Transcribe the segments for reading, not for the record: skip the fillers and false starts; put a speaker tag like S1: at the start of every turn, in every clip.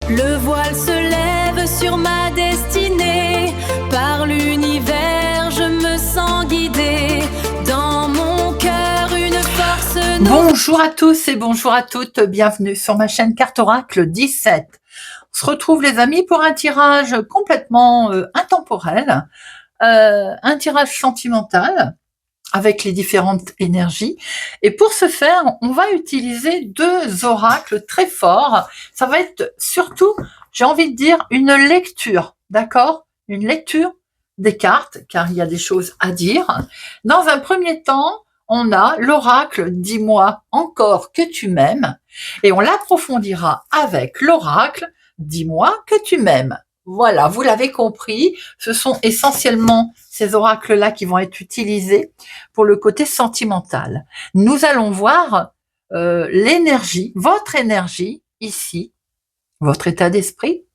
S1: Le voile se lève sur ma destinée. Par l'univers, je me sens guidée. Dans mon cœur, une force nouvelle.
S2: Bonjour à tous et bonjour à toutes, bienvenue sur ma chaîne Carte Oracle 17. On se retrouve les amis pour un tirage complètement intemporel, un tirage sentimental avec les différentes énergies. Et pour ce faire, on va utiliser deux oracles très forts. Ça va être surtout, j'ai envie de dire, une lecture, d'accord? Une lecture des cartes, car il y a des choses à dire. Dans un premier temps, on a l'oracle « Dis-moi encore que tu m'aimes » et on l'approfondira avec l'oracle « Dis-moi que tu m'aimes ». Voilà, vous l'avez compris, ce sont essentiellement ces oracles-là qui vont être utilisés pour le côté sentimental. Nous allons voir l'énergie, votre énergie ici, votre état d'esprit,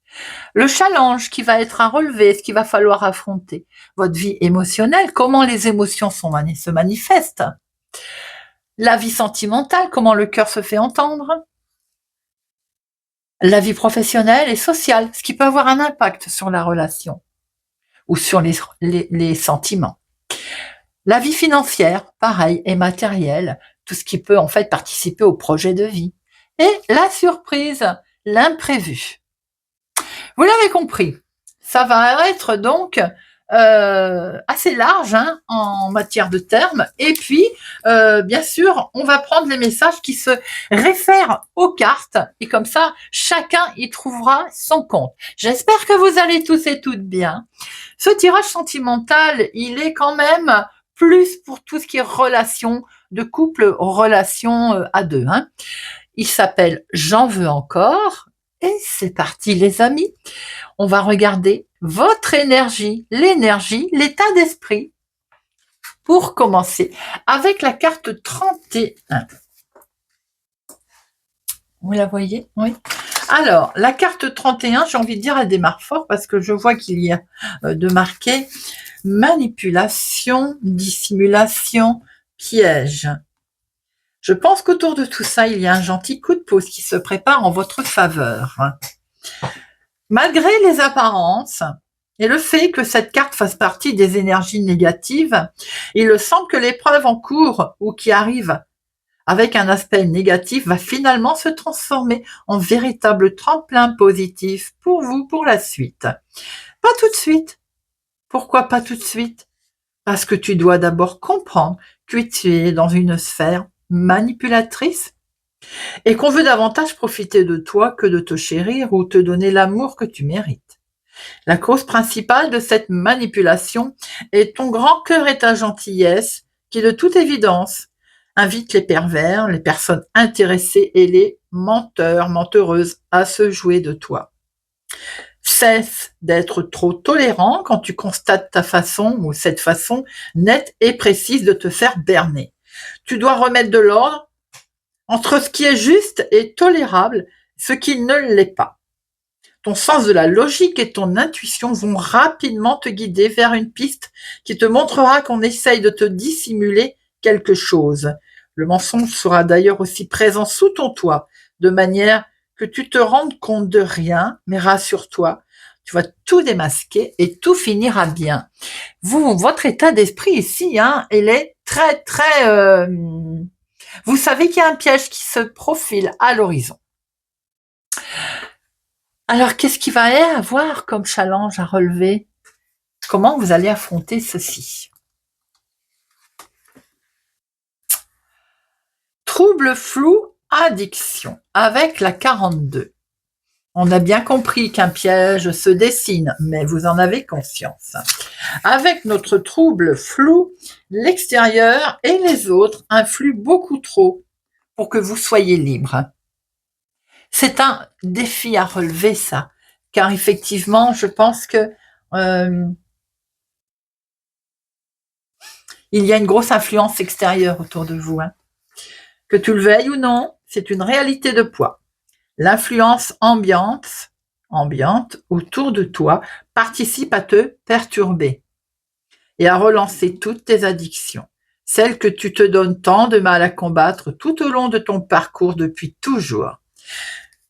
S2: le challenge qui va être à relever, ce qu'il va falloir affronter, votre vie émotionnelle, comment les émotions se manifestent, la vie sentimentale, comment le cœur se fait entendre, la vie professionnelle et sociale, ce qui peut avoir un impact sur la relation ou sur les sentiments. La vie financière, pareil, et matérielle, tout ce qui peut en fait participer au projet de vie. Et la surprise, l'imprévu. Vous l'avez compris, ça va être donc assez large en matière de termes. Et puis, bien sûr, on va prendre les messages qui se réfèrent aux cartes. Et comme ça, chacun y trouvera son compte. J'espère que vous allez tous et toutes bien. Ce tirage sentimental, il est quand même plus pour tout ce qui est relation de couple, relation à deux. Il s'appelle « J'en veux encore ». Et c'est parti les amis. On va regarder votre énergie, l'énergie, l'état d'esprit. Pour commencer, avec la carte 31. Vous la voyez? Oui. Alors, la carte 31, j'ai envie de dire, elle démarre fort parce que je vois qu'il y a de marqué manipulation, dissimulation, piège. Je pense qu'autour de tout ça, il y a un gentil coup de pouce qui se prépare en votre faveur. Malgré les apparences et le fait que cette carte fasse partie des énergies négatives, il semble que l'épreuve en cours ou qui arrive avec un aspect négatif va finalement se transformer en véritable tremplin positif pour vous pour la suite. Pas tout de suite. Pourquoi pas tout de suite? Parce que tu dois d'abord comprendre que tu es dans une sphère manipulatrice et qu'on veut davantage profiter de toi que de te chérir ou te donner l'amour que tu mérites. La cause principale de cette manipulation est ton grand cœur et ta gentillesse qui, de toute évidence, invite les pervers, les personnes intéressées et les menteurs, menteuses à se jouer de toi. Cesse d'être trop tolérant quand tu constates ta façon ou cette façon nette et précise de te faire berner. Tu dois remettre de l'ordre entre ce qui est juste et tolérable, ce qui ne l'est pas. Ton sens de la logique et ton intuition vont rapidement te guider vers une piste qui te montrera qu'on essaye de te dissimuler quelque chose. Le mensonge sera d'ailleurs aussi présent sous ton toit, de manière que tu te rendes compte de rien, mais rassure-toi, tu vas tout démasquer et tout finira bien. Votre état d'esprit ici, il est très, vous savez qu'il y a un piège qui se profile à l'horizon. Alors, qu'est-ce qu'il va y avoir comme challenge à relever? Comment vous allez affronter ceci? Trouble flou, addiction, avec la 42. On a bien compris qu'un piège se dessine, mais vous en avez conscience. Avec notre trouble flou, l'extérieur et les autres influent beaucoup trop pour que vous soyez libre. C'est un défi à relever, ça, car effectivement, je pense que il y a une grosse influence extérieure autour de vous. Que tu le veuilles ou non, c'est une réalité de poids. L'influence ambiante autour de toi participe à te perturber et à relancer toutes tes addictions, celles que tu te donnes tant de mal à combattre tout au long de ton parcours depuis toujours.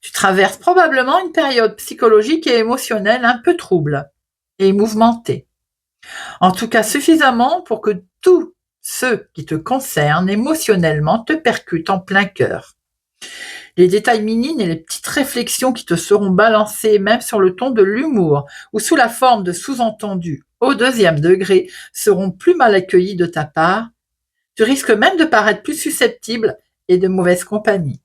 S2: Tu traverses probablement une période psychologique et émotionnelle un peu trouble et mouvementée. En tout cas suffisamment pour que tout ce qui te concerne émotionnellement te percute en plein cœur. Les détails minimes et les petites réflexions qui te seront balancées même sur le ton de l'humour ou sous la forme de sous-entendus au deuxième degré seront plus mal accueillis de ta part. Tu risques même de paraître plus susceptible et de mauvaise compagnie.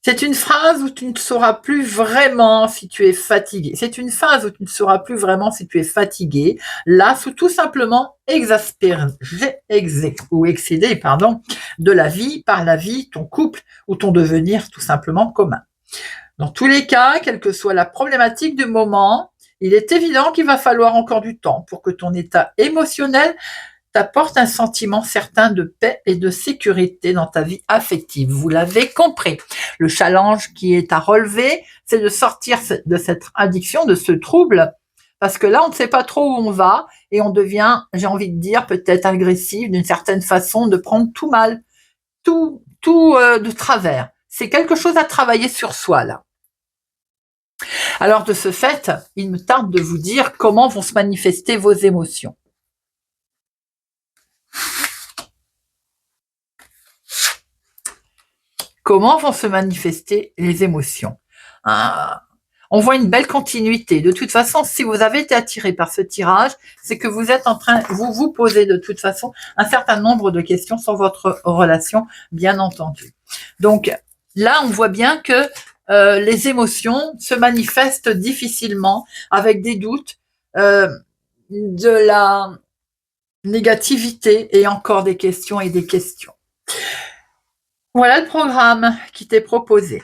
S2: C'est une phrase où tu ne sauras plus vraiment si tu es fatigué. C'est une phase où tu ne sauras plus vraiment si tu es fatigué, lasse ou tout simplement exaspéré ou excédé, de la vie, par la vie, ton couple ou ton devenir tout simplement commun. Dans tous les cas, quelle que soit la problématique du moment, il est évident qu'il va falloir encore du temps pour que ton état émotionnel t'apporte un sentiment certain de paix et de sécurité dans ta vie affective. Vous l'avez compris. Le challenge qui est à relever, c'est de sortir de cette addiction, de ce trouble, parce que là, on ne sait pas trop où on va et on devient, j'ai envie de dire, peut-être agressif d'une certaine façon, de prendre tout mal, tout de travers. C'est quelque chose à travailler sur soi, là. Alors, de ce fait, il me tarde de vous dire comment vont se manifester vos émotions. Comment vont se manifester les émotions? On voit une belle continuité. De toute façon, si vous avez été attiré par ce tirage, c'est que vous êtes en train, vous posez de toute façon un certain nombre de questions sur votre relation, bien entendu. Donc là, on voit bien que les émotions se manifestent difficilement, avec des doutes, de la négativité et encore des questions et des questions. Voilà le programme qui t'est proposé.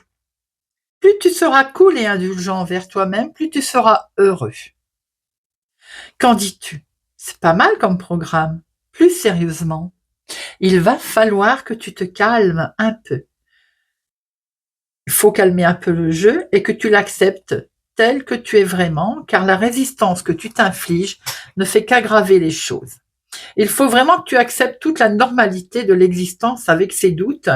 S2: Plus tu seras cool et indulgent envers toi-même, plus tu seras heureux. Qu'en dis-tu? C'est pas mal comme programme. Plus sérieusement, il va falloir que tu te calmes un peu. Il faut calmer un peu le jeu et que tu l'acceptes tel que tu es vraiment, car la résistance que tu t'infliges ne fait qu'aggraver les choses. Il faut vraiment que tu acceptes toute la normalité de l'existence avec ses doutes,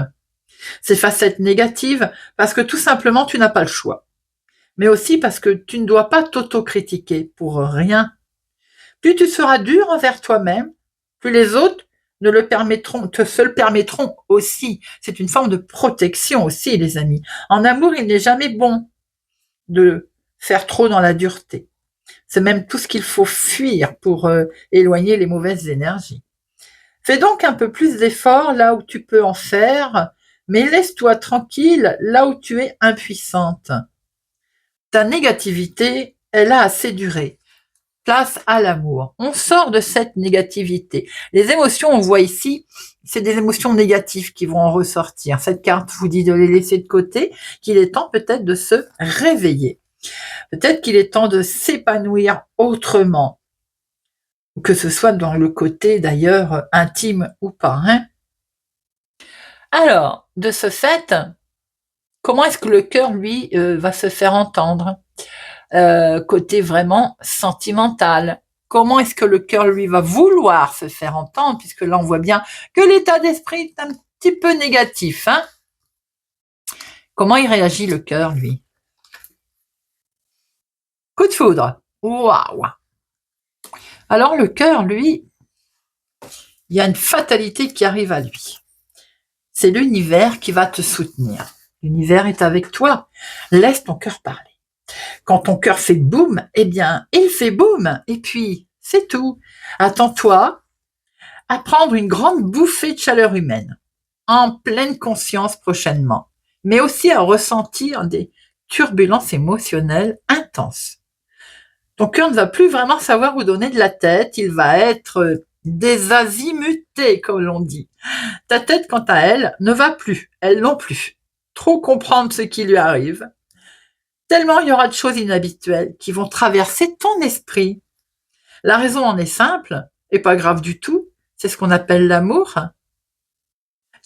S2: ces facettes négatives, parce que tout simplement, tu n'as pas le choix. Mais aussi parce que tu ne dois pas t'autocritiquer pour rien. Plus tu seras dur envers toi-même, plus les autres se le permettront aussi. C'est une forme de protection aussi, les amis. En amour, il n'est jamais bon de faire trop dans la dureté. C'est même tout ce qu'il faut fuir pour éloigner les mauvaises énergies. Fais donc un peu plus d'efforts là où tu peux en faire, mais laisse-toi tranquille là où tu es impuissante. Ta négativité, elle a assez duré. Place à l'amour. On sort de cette négativité. Les émotions, on voit ici, c'est des émotions négatives qui vont en ressortir. Cette carte vous dit de les laisser de côté, qu'il est temps peut-être de se réveiller. Peut-être qu'il est temps de s'épanouir autrement, que ce soit dans le côté d'ailleurs intime ou pas. Alors, de ce fait, comment est-ce que le cœur, lui, va se faire entendre? Côté vraiment sentimental. Comment est-ce que le cœur, lui, va vouloir se faire entendre, puisque là, on voit bien que l'état d'esprit est un petit peu négatif. Comment il réagit, le cœur, lui? Coup de foudre. Waouh! Alors, le cœur, lui, il y a une fatalité qui arrive à lui. C'est l'univers qui va te soutenir. L'univers est avec toi. Laisse ton cœur parler. Quand ton cœur fait boum, eh bien, il fait boum. Et puis, c'est tout. Attends-toi à prendre une grande bouffée de chaleur humaine, en pleine conscience prochainement, mais aussi à ressentir des turbulences émotionnelles intenses. Ton cœur ne va plus vraiment savoir où donner de la tête, il va être désazimuté, comme l'on dit. Ta tête, quant à elle, ne va plus, elle non plus. Trop comprendre ce qui lui arrive. Tellement il y aura de choses inhabituelles qui vont traverser ton esprit. La raison en est simple, et pas grave du tout, c'est ce qu'on appelle l'amour.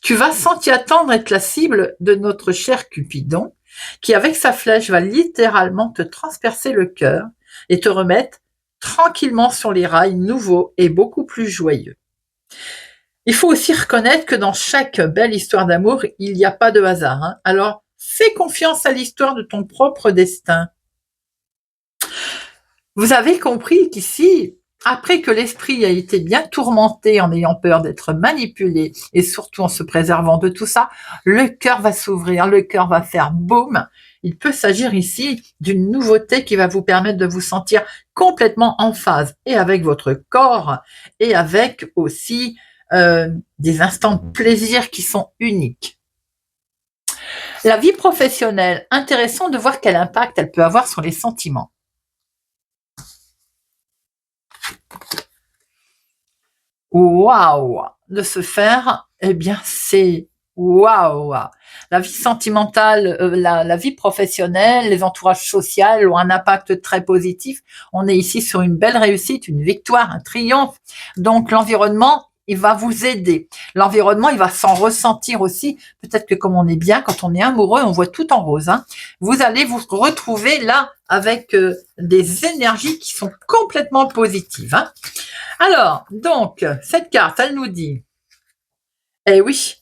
S2: Tu vas sans t'y attendre être la cible de notre cher Cupidon, qui avec sa flèche va littéralement te transpercer le cœur et te remettre tranquillement sur les rails nouveaux et beaucoup plus joyeux. Il faut aussi reconnaître que dans chaque belle histoire d'amour, il n'y a pas de hasard. Alors, Fais confiance à l'histoire de ton propre destin. Vous avez compris qu'ici, après que l'esprit a été bien tourmenté en ayant peur d'être manipulé et surtout en se préservant de tout ça, le cœur va s'ouvrir, le cœur va faire boum. Il peut s'agir ici d'une nouveauté qui va vous permettre de vous sentir complètement en phase et avec votre corps et avec aussi des instants de plaisir qui sont uniques. La vie professionnelle, intéressant de voir quel impact elle peut avoir sur les sentiments. Waouh! De se faire, eh bien, c'est waouh! La vie sentimentale, la vie professionnelle, les entourages sociaux ont un impact très positif. On est ici sur une belle réussite, une victoire, un triomphe. Donc, l'environnement, il va vous aider. L'environnement, il va s'en ressentir aussi. Peut-être que comme on est bien, quand on est amoureux, on voit tout en rose. Hein. Vous allez vous retrouver là avec des énergies qui sont complètement positives. Hein. Alors, donc, cette carte, elle nous dit, eh oui,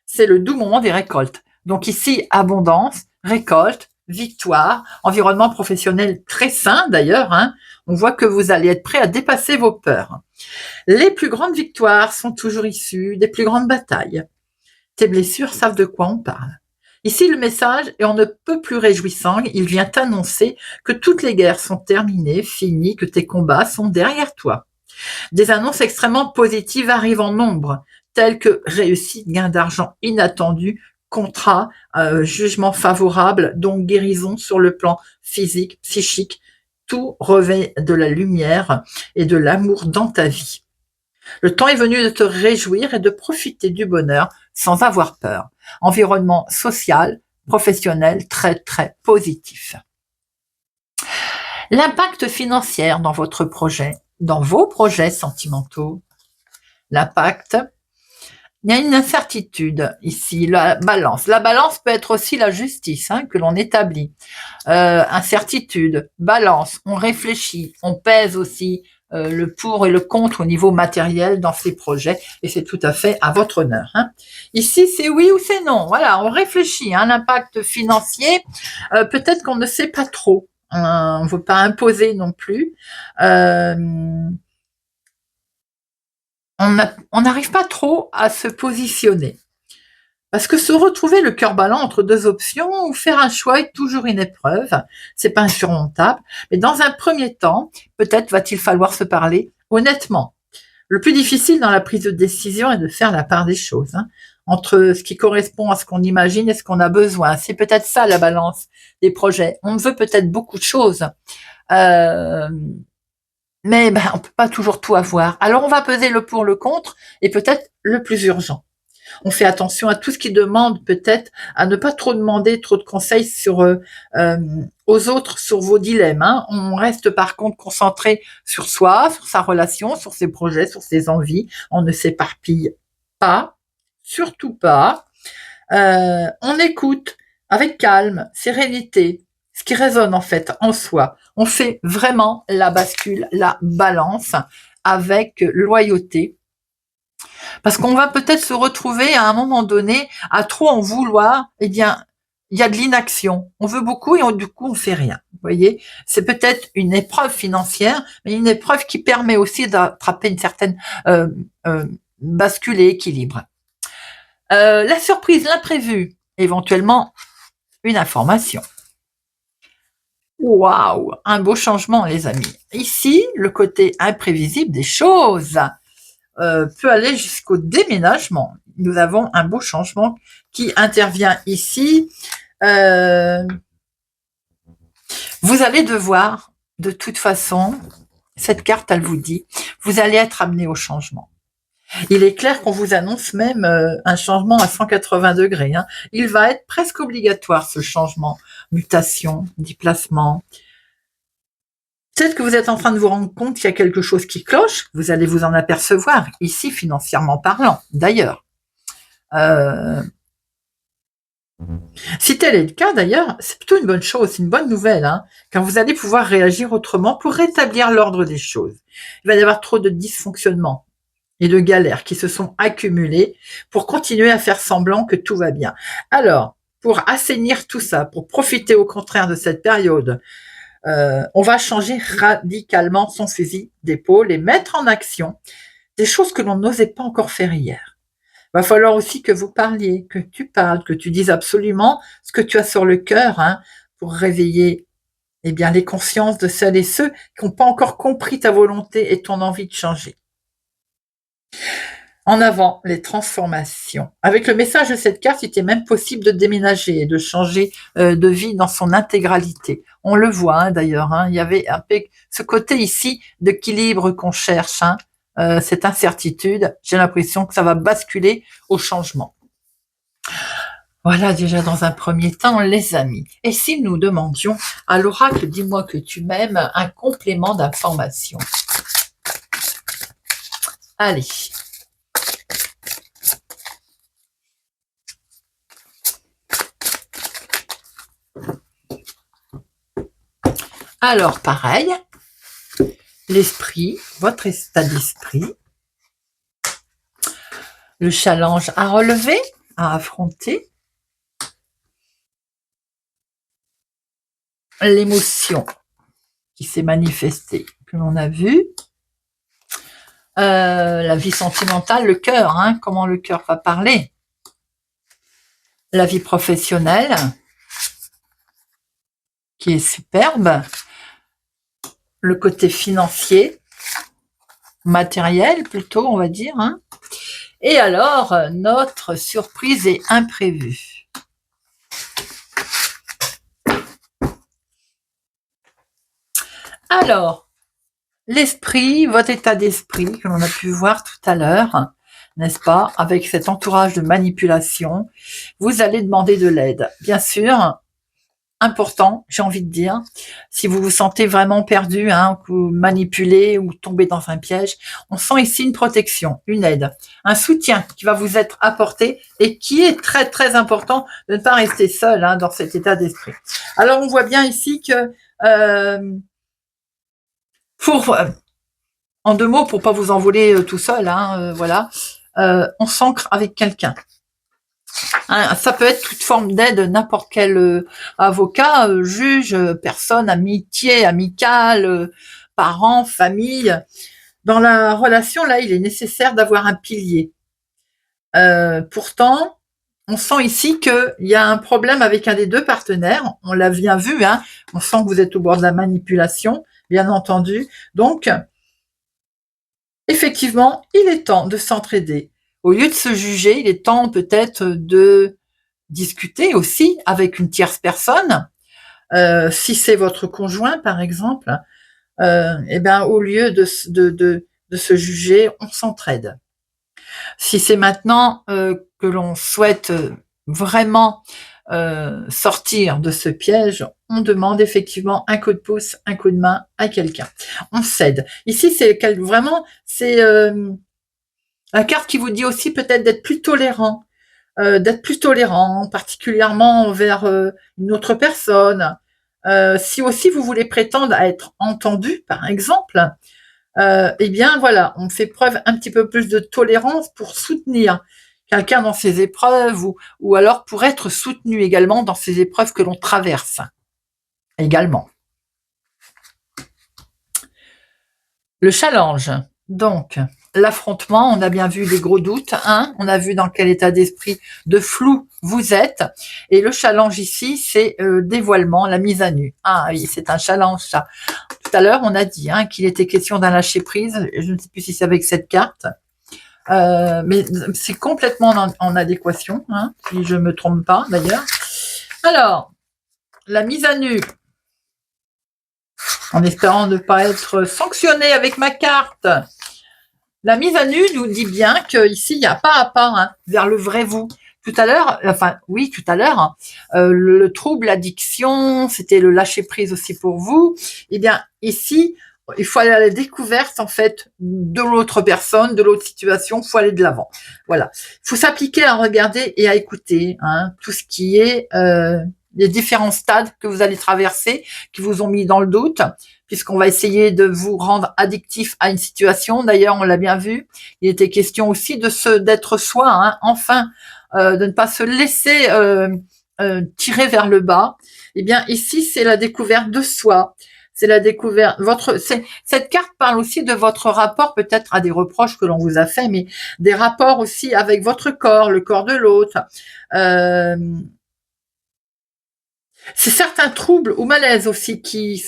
S2: c'est le doux moment des récoltes. Donc ici, abondance, récolte, victoire, environnement professionnel très sain d'ailleurs. Hein. On voit que vous allez être prêt à dépasser vos peurs. Les plus grandes victoires sont toujours issues des plus grandes batailles. Tes blessures savent de quoi on parle. Ici, le message, et on ne peut plus réjouissant, il vient annoncer que toutes les guerres sont terminées, finies, que tes combats sont derrière toi. Des annonces extrêmement positives arrivent en nombre, telles que réussite, gain d'argent inattendu, contrat, jugement favorable, donc guérison sur le plan physique, psychique. Tout revêt de la lumière et de l'amour dans ta vie. Le temps est venu de te réjouir et de profiter du bonheur sans avoir peur. Environnement social, professionnel très très positif. L'impact financier dans votre projet, dans vos projets sentimentaux, l'impact, il y a une incertitude ici, la balance. La balance peut être aussi la justice hein, que l'on établit. Incertitude, balance, on réfléchit, on pèse aussi le pour et le contre au niveau matériel dans ces projets et c'est tout à fait à votre honneur. Hein. Ici, c'est oui ou c'est non. Voilà, on réfléchit. Hein, l'impact financier, peut-être qu'on ne sait pas trop. On ne veut pas imposer non plus. On n'arrive pas trop à se positionner. Parce que se retrouver le cœur ballant entre deux options ou faire un choix est toujours une épreuve, c'est pas insurmontable, mais dans un premier temps, peut-être va-t-il falloir se parler honnêtement. Le plus difficile dans la prise de décision est de faire la part des choses, hein, entre ce qui correspond à ce qu'on imagine et ce qu'on a besoin. C'est peut-être ça la balance des projets. On veut peut-être beaucoup de choses, mais on peut pas toujours tout avoir. Alors on va peser le pour, le contre, et peut-être le plus urgent. On fait attention à tout ce qui demande peut-être à ne pas trop demander trop de conseils aux autres sur vos dilemmes. Hein. On reste par contre concentré sur soi, sur sa relation, sur ses projets, sur ses envies. On ne s'éparpille pas, surtout pas. On écoute avec calme, sérénité, ce qui résonne en fait en soi. On fait vraiment la bascule, la balance avec loyauté. Parce qu'on va peut-être se retrouver à un moment donné à trop en vouloir, eh bien, il y a de l'inaction. On veut beaucoup et du coup, on fait rien. Vous voyez, c'est peut-être une épreuve financière, mais une épreuve qui permet aussi d'attraper une certaine bascule et équilibre. La surprise, l'imprévu, éventuellement une information. Waouh, un beau changement, les amis. Ici, le côté imprévisible des choses peut aller jusqu'au déménagement. Nous avons un beau changement qui intervient ici. Vous allez devoir, de toute façon, cette carte, elle vous dit, vous allez être amené au changement. Il est clair qu'on vous annonce même un changement à 180 degrés. Hein. Il va être presque obligatoire, ce changement. Mutation, déplacement. Peut-être que vous êtes en train de vous rendre compte qu'il y a quelque chose qui cloche. Vous allez vous en apercevoir, ici, financièrement parlant, d'ailleurs. Si tel est le cas, d'ailleurs, c'est plutôt une bonne chose, c'est une bonne nouvelle, hein, car vous allez pouvoir réagir autrement pour rétablir l'ordre des choses. Il va y avoir trop de dysfonctionnements et de galères qui se sont accumulées pour continuer à faire semblant que tout va bien. Alors, pour assainir tout ça, pour profiter au contraire de cette période. On va changer radicalement son fusil d'épaule et mettre en action des choses que l'on n'osait pas encore faire hier. Il va falloir aussi que vous parliez, que tu parles, que tu dises absolument ce que tu as sur le cœur, hein, pour réveiller les consciences de celles et ceux qui n'ont pas encore compris ta volonté et ton envie de changer. En avant, les transformations. Avec le message de cette carte, il était même possible de déménager et de changer de vie dans son intégralité. On le voit d'ailleurs, il y avait un peu ce côté ici d'équilibre qu'on cherche, cette incertitude. J'ai l'impression que ça va basculer au changement. Voilà déjà dans un premier temps, les amis. Et si nous demandions à l'oracle, dis-moi que tu m'aimes, un complément d'information. Allez. Alors, pareil, l'esprit, votre état d'esprit, le challenge à relever, à affronter, l'émotion qui s'est manifestée, que l'on a vue, la vie sentimentale, le cœur, comment le cœur va parler, la vie professionnelle, qui est superbe, le côté financier, matériel plutôt, on va dire, et alors notre surprise et imprévue. Alors, l'esprit, votre état d'esprit que l'on a pu voir tout à l'heure, n'est-ce pas, avec cet entourage de manipulation, vous allez demander de l'aide. Bien sûr, important, j'ai envie de dire, si vous vous sentez vraiment perdu, ou manipulé ou tombé dans un piège, on sent ici une protection, une aide, un soutien qui va vous être apporté et qui est très très important de ne pas rester seul dans cet état d'esprit. Alors on voit bien ici que en deux mots, pour pas vous envoler tout seul, voilà, on s'ancre avec quelqu'un. Ça peut être toute forme d'aide, n'importe quel avocat, juge, personne, amitié, amicale, parents, famille. Dans la relation, là, il est nécessaire d'avoir un pilier. Pourtant, on sent ici qu'il y a un problème avec un des deux partenaires. On l'a bien vu, on sent que vous êtes au bord de la manipulation, bien entendu. Donc, effectivement, il est temps de s'entraider. Au lieu de se juger, il est temps peut-être de discuter aussi avec une tierce personne. Si c'est votre conjoint, par exemple, au lieu de se juger, on s'entraide. Si c'est maintenant que l'on souhaite vraiment sortir de ce piège, on demande effectivement un coup de pouce, un coup de main à quelqu'un. On cède. Ici, c'est la carte qui vous dit aussi peut-être d'être plus tolérant, particulièrement envers une autre personne. Si aussi vous voulez prétendre à être entendu, par exemple, voilà, on fait preuve un petit peu plus de tolérance pour soutenir quelqu'un dans ses épreuves ou alors pour être soutenu également dans ces épreuves que l'on traverse également. Le challenge, donc, l'affrontement, on a bien vu les gros doutes, on a vu dans quel état d'esprit de flou vous êtes, et le challenge ici, c'est dévoilement, la mise à nu. Ah oui, c'est un challenge ça. Tout à l'heure, on a dit qu'il était question d'un lâcher-prise, je ne sais plus si c'est avec cette carte, mais c'est complètement en adéquation, si je ne me trompe pas d'ailleurs. Alors, la mise à nu, en espérant ne pas être sanctionné avec ma carte. La mise à nu nous dit bien qu'ici, il y a pas à pas vers le vrai vous. Tout à l'heure, le trouble, l'addiction, c'était le lâcher-prise aussi pour vous. Eh bien, ici, il faut aller à la découverte, en fait, de l'autre personne, de l'autre situation, il faut aller de l'avant. Voilà. Il faut s'appliquer à regarder et à écouter tout ce qui est les différents stades que vous allez traverser, qui vous ont mis dans le doute, puisqu'on va essayer de vous rendre addictif à une situation. D'ailleurs, on l'a bien vu, il était question aussi d'être soi, enfin, de ne pas se laisser tiré vers le bas. Eh bien, ici, c'est la découverte de soi. C'est la découverte. Cette carte parle aussi de votre rapport, peut-être à des reproches que l'on vous a fait, mais des rapports aussi avec votre corps, le corps de l'autre. C'est certains troubles ou malaises aussi qui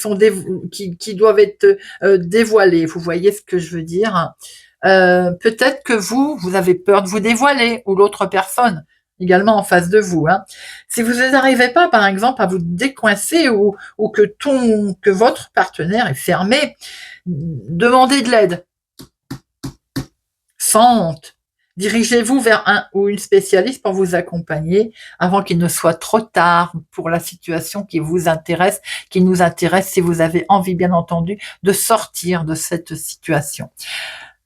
S2: doivent être dévoilés. Vous voyez ce que je veux dire? Peut-être que vous avez peur de vous dévoiler, ou l'autre personne également en face de vous. Hein. Si vous n'arrivez pas, par exemple, à vous décoincer ou que votre partenaire est fermé, demandez de l'aide. Sans honte. Dirigez-vous vers un ou une spécialiste pour vous accompagner avant qu'il ne soit trop tard pour la situation qui vous intéresse, qui nous intéresse, si vous avez envie, bien entendu, de sortir de cette situation.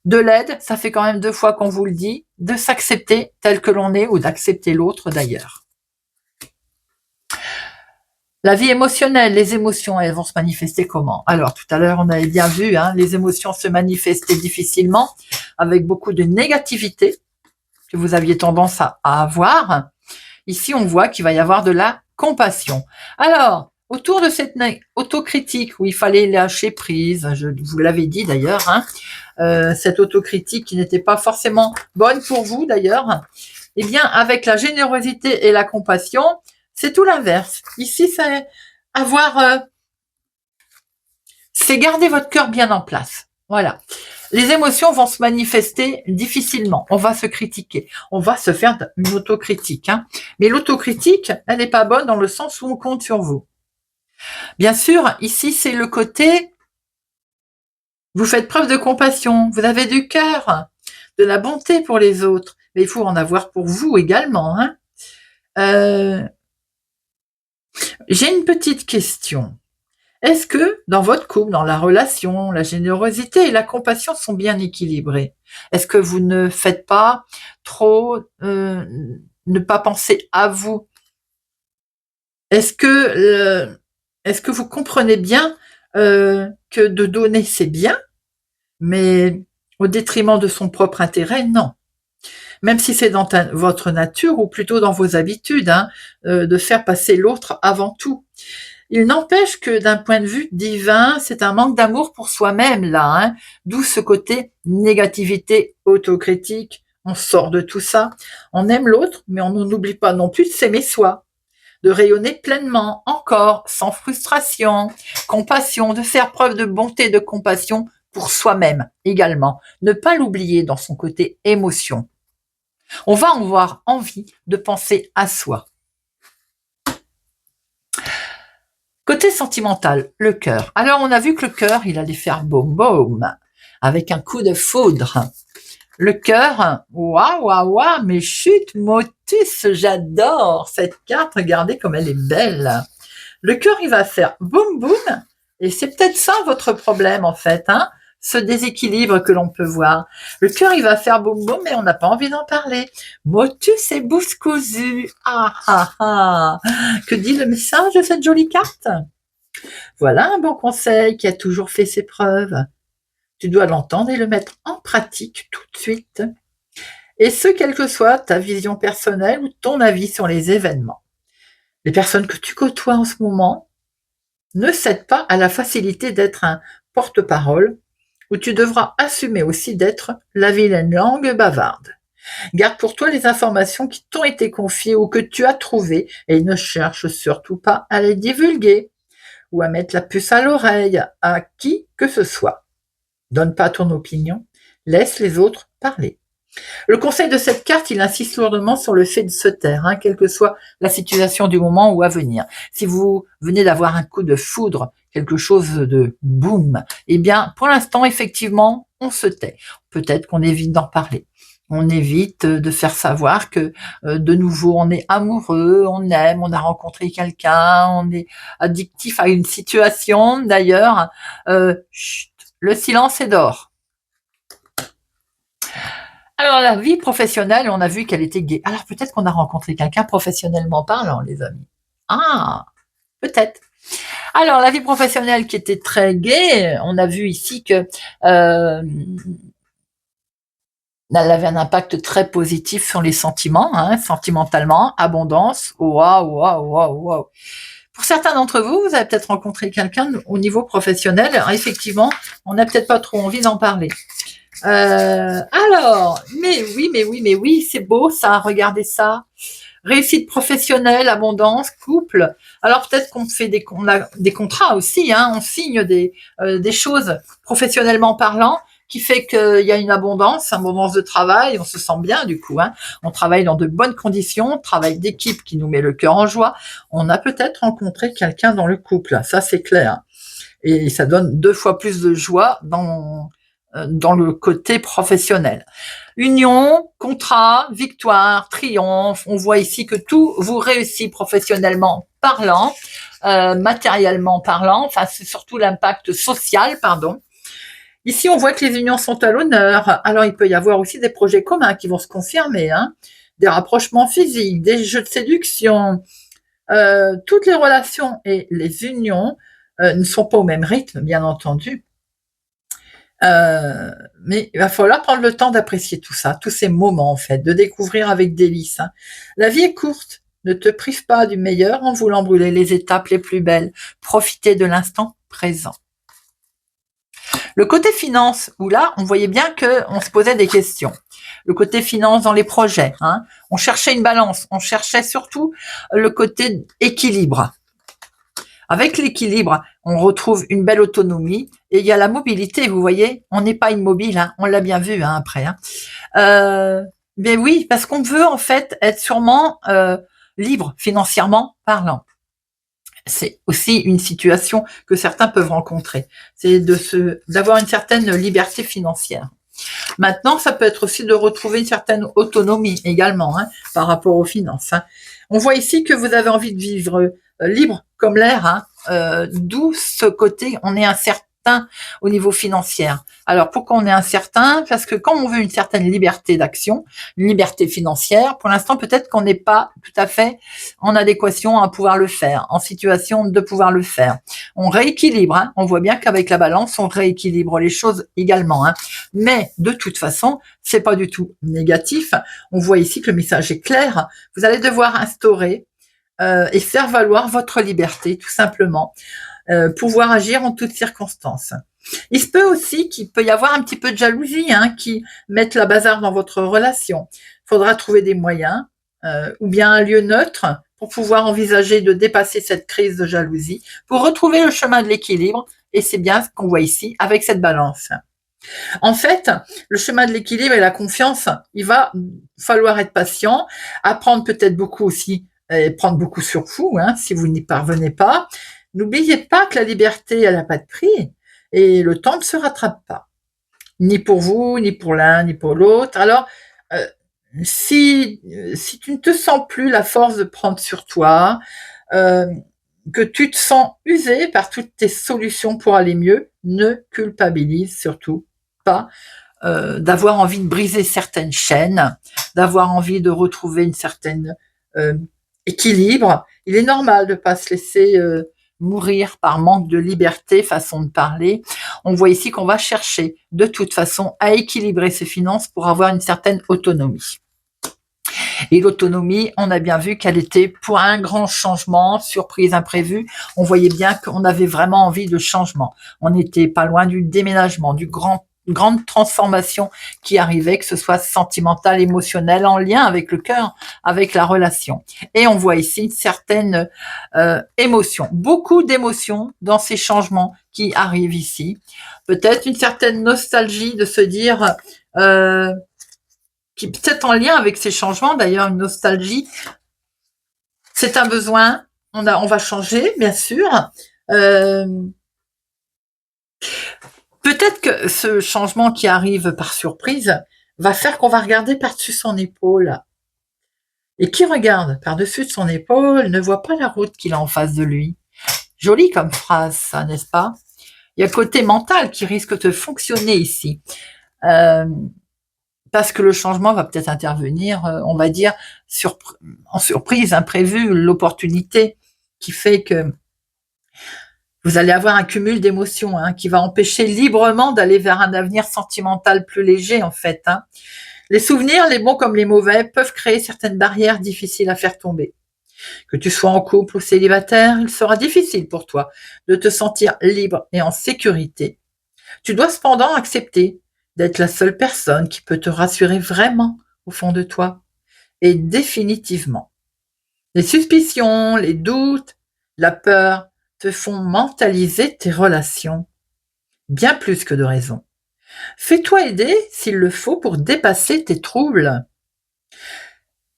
S2: De l'aide, ça fait quand même 2 fois qu'on vous le dit, de s'accepter tel que l'on est ou d'accepter l'autre d'ailleurs. La vie émotionnelle, les émotions, elles vont se manifester comment? Alors, tout à l'heure, on avait bien vu, hein, les émotions se manifestaient difficilement, avec beaucoup de négativité que vous aviez tendance à avoir. Ici, on voit qu'il va y avoir de la compassion. Alors, autour de cette autocritique où il fallait lâcher prise, je vous l'avais dit d'ailleurs, hein, cette autocritique qui n'était pas forcément bonne pour vous d'ailleurs, eh bien, avec la générosité et la compassion, c'est tout l'inverse. Ici, c'est c'est garder votre cœur bien en place. Voilà. Les émotions vont se manifester difficilement. On va se critiquer. On va se faire une autocritique. Hein. Mais l'autocritique, elle n'est pas bonne dans le sens où on compte sur vous. Bien sûr, ici, c'est le côté, vous faites preuve de compassion, vous avez du cœur, de la bonté pour les autres. Mais il faut en avoir pour vous également. Hein. J'ai une petite question. Est-ce que dans votre couple, dans la relation, la générosité et la compassion sont bien équilibrées? Est-ce que vous ne faites pas trop, ne pas penser à vous? Est-ce que vous comprenez bien que de donner c'est bien, mais au détriment de son propre intérêt, non. Même si c'est dans votre nature ou plutôt dans vos habitudes, hein, de faire passer l'autre avant tout. Il n'empêche que d'un point de vue divin, c'est un manque d'amour pour soi-même là, hein, d'où ce côté négativité autocritique. On sort de tout ça. On aime l'autre, mais on n'oublie pas non plus de s'aimer soi, de rayonner pleinement, encore, sans frustration, compassion, de faire preuve de bonté, de compassion pour soi-même également. Ne pas l'oublier dans son côté émotion. On va avoir envie de penser à soi. Côté sentimental, le cœur. Alors, on a vu que le cœur, il allait faire boum boum, avec un coup de foudre. Le cœur, waouh, waouh, waouh, mais chut, motus, j'adore cette carte, regardez comme elle est belle. Le cœur, il va faire boum boum, et c'est peut-être ça votre problème en fait, hein, ce déséquilibre que l'on peut voir. Le cœur, il va faire boum boum, mais on n'a pas envie d'en parler. Motus et bouche cousue. Ah ah ah. Que dit le message de cette jolie carte? Voilà un bon conseil qui a toujours fait ses preuves. Tu dois l'entendre et le mettre en pratique tout de suite. Et ce, quelle que soit ta vision personnelle ou ton avis sur les événements. Les personnes que tu côtoies en ce moment ne cèdent pas à la facilité d'être un porte-parole, où tu devras assumer aussi d'être la vilaine langue bavarde. Garde pour toi les informations qui t'ont été confiées ou que tu as trouvées et ne cherche surtout pas à les divulguer ou à mettre la puce à l'oreille à qui que ce soit. Donne pas ton opinion, laisse les autres parler. Le conseil de cette carte, il insiste lourdement sur le fait de se taire, hein, quelle que soit la situation du moment ou à venir. Si vous venez d'avoir un coup de foudre, quelque chose de boum, eh bien, pour l'instant, effectivement, on se tait. Peut-être qu'on évite d'en parler. On évite de faire savoir que de nouveau on est amoureux, on aime, on a rencontré quelqu'un, on est addictif à une situation. D'ailleurs, le silence est d'or. Alors la vie professionnelle, on a vu qu'elle était gaie. Alors peut-être qu'on a rencontré quelqu'un professionnellement parlant, les amis. Ah, peut-être. Alors la vie professionnelle qui était très gaie, on a vu ici que elle avait un impact très positif sur les sentiments, hein, sentimentalement, abondance, waouh, waouh, waouh, waouh. Pour certains d'entre vous, vous avez peut-être rencontré quelqu'un au niveau professionnel. Alors, effectivement, on n'a peut-être pas trop envie d'en parler. Alors, mais oui, mais oui, mais oui, c'est beau ça, regardez ça. Réussite professionnelle, abondance, couple. Alors peut-être qu'on fait on a des contrats aussi, hein, on signe des choses professionnellement parlant qui fait qu'il y a une abondance de travail, on se sent bien du coup. Hein. On travaille dans de bonnes conditions, travail d'équipe qui nous met le cœur en joie. On a peut-être rencontré quelqu'un dans le couple, ça c'est clair. Et ça donne 2 fois plus de joie dans le côté professionnel. Union, contrat, victoire, triomphe. On voit ici que tout vous réussit professionnellement parlant, matériellement parlant. Enfin, c'est surtout l'impact social, pardon. Ici, on voit que les unions sont à l'honneur. Alors, il peut y avoir aussi des projets communs qui vont se confirmer, hein. Des rapprochements physiques, des jeux de séduction. Toutes les relations et les unions ne sont pas au même rythme, bien entendu. Mais il va falloir prendre le temps d'apprécier tout ça, tous ces moments en fait, de découvrir avec délice. Hein. La vie est courte, ne te prive pas du meilleur en voulant brûler les étapes les plus belles. Profitez de l'instant présent. Le côté finance, où là, on voyait bien qu'on se posait des questions. Le côté finance dans les projets, hein. On cherchait une balance, on cherchait surtout le côté équilibre. Avec l'équilibre, on retrouve une belle autonomie et il y a la mobilité, vous voyez, on n'est pas immobile, hein, on l'a bien vu hein, après. Hein. Mais oui, parce qu'on veut en fait être sûrement libre financièrement parlant. C'est aussi une situation que certains peuvent rencontrer, c'est d'avoir une certaine liberté financière. Maintenant, ça peut être aussi de retrouver une certaine autonomie également hein, par rapport aux finances. Hein. On voit ici que vous avez envie de vivre libre comme l'air, hein, d'où ce côté, on est incertain au niveau financier. Alors pourquoi on est incertain? Parce que quand on veut une certaine liberté d'action, une liberté financière, pour l'instant peut-être qu'on n'est pas tout à fait en adéquation à pouvoir le faire, en situation de pouvoir le faire. On rééquilibre, hein, on voit bien qu'avec la balance, on rééquilibre les choses également. Hein. Mais de toute façon, c'est pas du tout négatif. On voit ici que le message est clair. Vous allez devoir instaurer et faire valoir votre liberté, tout simplement, pouvoir agir en toutes circonstances. Il se peut aussi qu'il peut y avoir un petit peu de jalousie hein, qui mette la bazar dans votre relation. Il faudra trouver des moyens ou bien un lieu neutre pour pouvoir envisager de dépasser cette crise de jalousie, pour retrouver le chemin de l'équilibre, et c'est bien ce qu'on voit ici avec cette balance. En fait, le chemin de l'équilibre et la confiance, il va falloir être patient, apprendre peut-être beaucoup aussi, et prendre beaucoup sur vous, hein, si vous n'y parvenez pas. N'oubliez pas que la liberté, elle n'a pas de prix, et le temps ne se rattrape pas. Ni pour vous, ni pour l'un, ni pour l'autre. Alors, si tu ne te sens plus la force de prendre sur toi, que tu te sens usé par toutes tes solutions pour aller mieux, ne culpabilise surtout pas d'avoir envie de briser certaines chaînes, d'avoir envie de retrouver une certaine équilibre. Il est normal de ne pas se laisser mourir par manque de liberté, façon de parler. On voit ici qu'on va chercher de toute façon à équilibrer ses finances pour avoir une certaine autonomie. Et l'autonomie, on a bien vu qu'elle était pour un grand changement, surprise imprévue. On voyait bien qu'on avait vraiment envie de changement. On n'était pas loin du déménagement, du grande transformation qui arrivait, que ce soit sentimentale, émotionnelle, en lien avec le cœur, avec la relation. Et on voit ici une certaine émotion, beaucoup d'émotions dans ces changements qui arrivent ici. Peut-être une certaine nostalgie de se dire, qui peut-être en lien avec ces changements, d'ailleurs une nostalgie, c'est un besoin, on va changer, bien sûr. Peut-être que ce changement qui arrive par surprise va faire qu'on va regarder par-dessus son épaule. Et qui regarde par-dessus de son épaule ne voit pas la route qu'il a en face de lui. Joli comme phrase, ça, n'est-ce pas? Il y a le côté mental qui risque de fonctionner ici. Parce que le changement va peut-être intervenir, on va dire, en surprise, imprévue, l'opportunité qui fait que vous allez avoir un cumul d'émotions hein, qui va empêcher librement d'aller vers un avenir sentimental plus léger, en fait. Hein. Les souvenirs, les bons comme les mauvais, peuvent créer certaines barrières difficiles à faire tomber. Que tu sois en couple ou célibataire, il sera difficile pour toi de te sentir libre et en sécurité. Tu dois cependant accepter d'être la seule personne qui peut te rassurer vraiment au fond de toi et définitivement. Les suspicions, les doutes, la peur te font mentaliser tes relations, bien plus que de raison. Fais-toi aider s'il le faut pour dépasser tes troubles.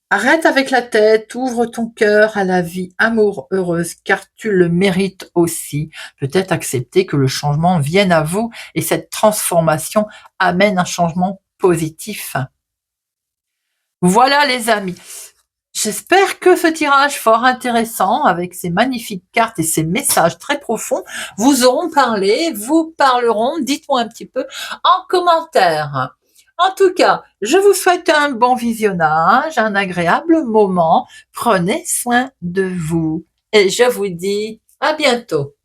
S2: Arrête avec la tête, ouvre ton cœur à la vie amoureuse car tu le mérites aussi. Peut-être accepter que le changement vienne à vous et cette transformation amène un changement positif. Voilà les amis. J'espère que ce tirage fort intéressant avec ces magnifiques cartes et ces messages très profonds vous auront parlé, vous parleront. Dites-moi un petit peu en commentaire. En tout cas, je vous souhaite un bon visionnage, un agréable moment. Prenez soin de vous et je vous dis à bientôt.